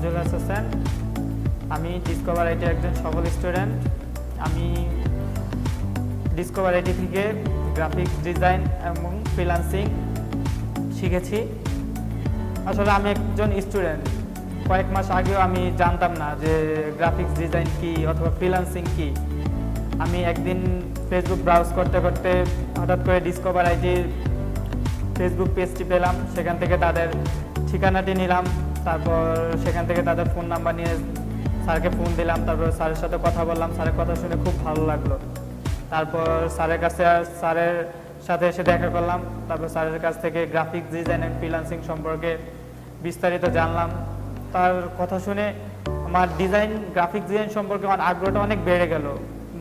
জুলহাস হোসেন। আমি ডিসকভার আইটির একজন সফল স্টুডেন্ট। আমি ডিসকভার আইটি থেকে গ্রাফিক্স ডিজাইন এবং ফ্রিল্যান্সিং শিখেছি। আসলে আমি একজন স্টুডেন্ট, কয়েক মাস আগেও আমি জানতাম না যে গ্রাফিক্স ডিজাইন কি অথবা ফ্রিল্যান্সিং কি। আমি একদিন ফেসবুক ব্রাউজ করতে করতে হঠাৎ করে ডিসকভার আইটির ফেসবুক পেজটি পেলাম। সেখান থেকে তাদের ঠিকানাটি নিলাম, তারপর সেখান থেকে তাদের ফোন নাম্বার নিয়ে স্যারকে ফোন দিলাম। তারপর স্যারের সাথে কথা বললাম, স্যারের কথা শুনে খুব ভালো লাগলো। তারপর স্যারের সাথে এসে দেখা করলাম। তারপর স্যারের কাছ থেকে গ্রাফিক্স ডিজাইন অ্যান্ড ফ্রিল্যান্সিং সম্পর্কে বিস্তারিত জানলাম। তার কথা শুনে আমার গ্রাফিক্স ডিজাইন সম্পর্কে আমার আগ্রহটা অনেক বেড়ে গেল।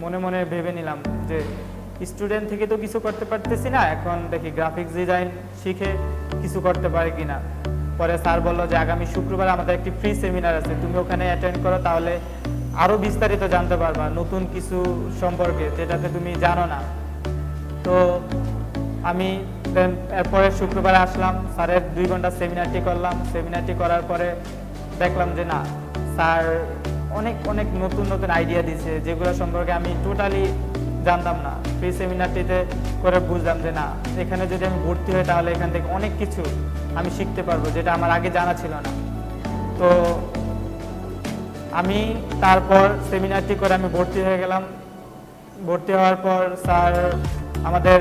মনে মনে ভেবে নিলাম যে স্টুডেন্ট থেকে তো কিছু করতে পারতেছি না, এখন দেখি গ্রাফিক্স ডিজাইন শিখে কিছু করতে পারি কিনা। পরে স্যার বললো যে আগামী শুক্রবার আমাদের একটি ফ্রি সেমিনার আছে, তুমি ওখানে অ্যাটেন্ড করো, তাহলে আরও বিস্তারিত জানতে পারবা নতুন কিছু সম্পর্কে যেটাতে তুমি জানো না। তো আমি এরপরে শুক্রবারে আসলাম, স্যারের 2 ঘন্টা সেমিনারটি করলাম। সেমিনারটি করার পরে দেখলাম যে না, স্যার অনেক অনেক নতুন নতুন আইডিয়া দিয়েছে যেগুলো সম্পর্কে আমি টোটালি জানতাম না। ফ্রি সেমিনারটিতে করে বুঝলাম যে না, এখানে যদি আমি ভর্তি হই তাহলে এখান থেকে অনেক কিছু আমি শিখতে পারবো যেটা আমার আগে জানা ছিল না। তো আমি তারপর সেমিনারটি করে আমি ভর্তি হয়ে গেলাম। ভর্তি হওয়ার পর স্যার আমাদের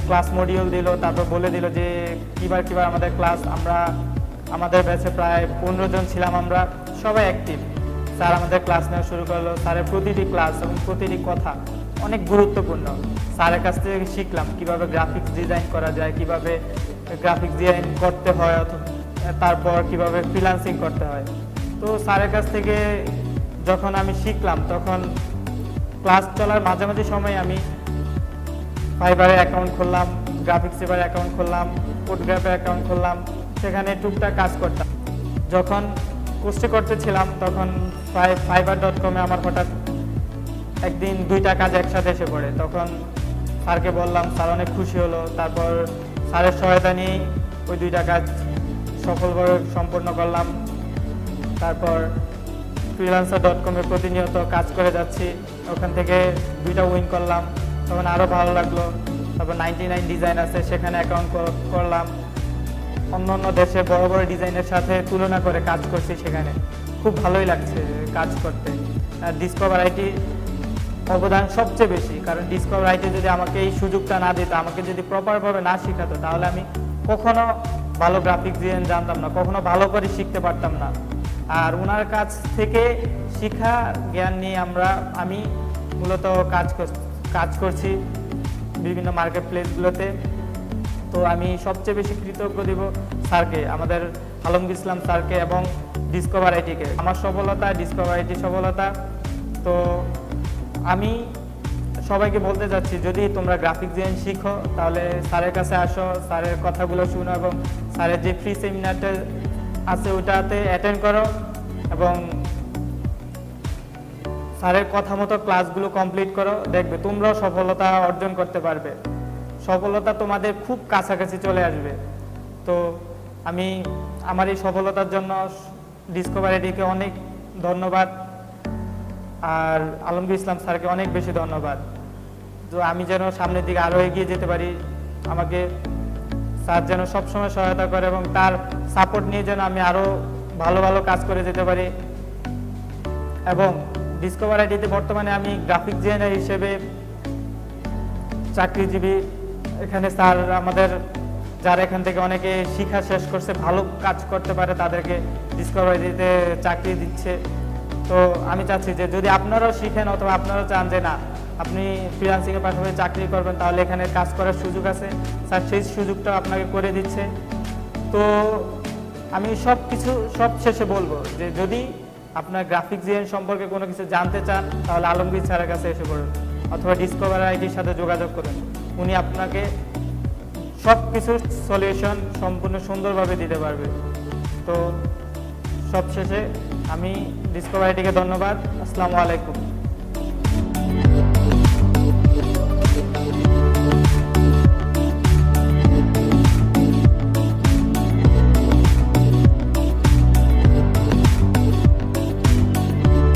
ক্লাস মডিউল দিল, তারপর বলে দিল যে কিবার আমাদের ক্লাস। আমাদের ব্যাচে প্রায় 15 জন ছিলাম, আমরা সবাই অ্যাক্টিভ। স্যার আমাদের ক্লাস নেওয়া শুরু করলো। স্যারের প্রতিটি ক্লাস এবং প্রতিটি কথা অনেক গুরুত্বপূর্ণ। স্যারের কাছ থেকে শিখলাম কিভাবে গ্রাফিক্স ডিজাইন করা যায়, কিভাবে গ্রাফিক্স ডিজাইন করতে হয়, তারপর কিভাবে ফ্রিল্যান্সিং করতে হয়। তো স্যারের কাছ থেকে যখন আমি শিখলাম, তখন ক্লাস চলার মাঝামাঝি সময় আমি ফাইবারে অ্যাকাউন্ট খুললাম, গ্রাফিক্স এবার অ্যাকাউন্ট খুললাম, ফটোগ্রাফের অ্যাকাউন্ট খুললাম। সেখানে টুকটাক কাজ করতাম। যখন কোর্সটি করতেছিলাম তখন fiverr.com আমার হঠাৎ একদিন 2টা কাজ একসাথে এসে পড়ে। তখন স্যারকে বললাম, স্যার অনেক খুশি হলো। তারপর স্যারের সহায়তা নিয়েই ওই 2টা কাজ সফলভাবে সম্পন্ন করলাম। তারপর freelancer.com-এ প্রতিনিয়ত কাজ করে যাচ্ছি। ওখান থেকে 2টা উইন করলাম, তখন আরও ভালো লাগলো। তারপর 99 ডিজাইন আছে, সেখানে অ্যাকাউন্ট করলাম। অন্য দেশে বড় বড় ডিজাইনের সাথে তুলনা করে কাজ করছি, সেখানে খুব ভালোই লাগছে কাজ করতে। ডিসকভার আইটি অবদান সবচেয়ে বেশি, কারণ ডিসকভার আইটি যদি আমাকে এই সুযোগটা না দিত, আমাকে যদি প্রপারভাবে না শেখাতো, তাহলে আমি কখনো ভালো গ্রাফিক্স ডিজাইন জানতাম না, কখনো ভালো করে শিখতে পারতাম না। আর ওনার কাছ থেকে শিক্ষা জ্ঞান নিয়ে আমি মূলত কাজ করছি বিভিন্ন মার্কেট প্লেসগুলোতে। তো আমি সবচেয়ে বেশি কৃতজ্ঞ দিব স্যারকে, আমাদের আলমগীর ইসলাম স্যারকে এবং ডিসকভার আইটিকে। আমার সফলতা ডিসকভার আইটির সফলতা। তো আমি সবাইকে বলতে চাচ্ছি, যদি তোমরা গ্রাফিক্স ডিজাইন শিখো তাহলে স্যারের কাছে আসো, স্যারের কথাগুলো শুনো এবং স্যারের যে ফ্রি সেমিনারটা আছে ওটাতে অ্যাটেন্ড করো এবং স্যারের কথা মতো ক্লাসগুলো কমপ্লিট করো। দেখবে তোমরাও সফলতা অর্জন করতে পারবে, সফলতা তোমাদের খুব কাছাকাছি চলে আসবে। তো আমি আমার এই সফলতার জন্য ডিসকভার আইটিকে অনেক ধন্যবাদ, আর আলমগীর ইসলাম স্যারকে অনেক বেশি ধন্যবাদ। তো আমি যেন সামনের দিকে আরও এগিয়ে যেতে পারি, আমাকে স্যার যেন সবসময় সহায়তা করে এবং তার সাপোর্ট নিয়ে যেন আমি আরও ভালো ভালো কাজ করে যেতে পারি। এবং ডিসকভার আইটিতে বর্তমানে আমি গ্রাফিক্স ডিজাইনার হিসেবে চাকরিজীবী। এখানে স্যার আমাদের যারা এখান থেকে অনেকে শিক্ষা শেষ করছে, ভালো কাজ করতে পারে, তাদেরকে ডিসকভার আইটিতে চাকরি দিচ্ছে। তো আমি চাচ্ছি যে যদি আপনারাও শিখেন অথবা আপনারাও চান যে না আপনি ফ্রিল্যান্সিংয়ের পাশাপাশি চাকরি করবেন, তাহলে এখানে কাজ করার সুযোগ আছে, স্যার সেই সুযোগটা আপনাকে করে দিচ্ছে। তো আমি সব শেষে বলবো যে যদি আপনার গ্রাফিক্স ডিজাইন সম্পর্কে কোনো কিছু জানতে চান তাহলে আলমগীর স্যারের কাছে এসে পড়ুন অথবা ডিসকভার আইটির সাথে যোগাযোগ করুন। উনি আপনাকে সব কিছুর সলিউশন সম্পূর্ণ সুন্দরভাবে দিতে পারবে। তো সবশেষে আমি ডিসকভার আইটিকে ধন্যবাদ। আসসালামু আলাইকুম।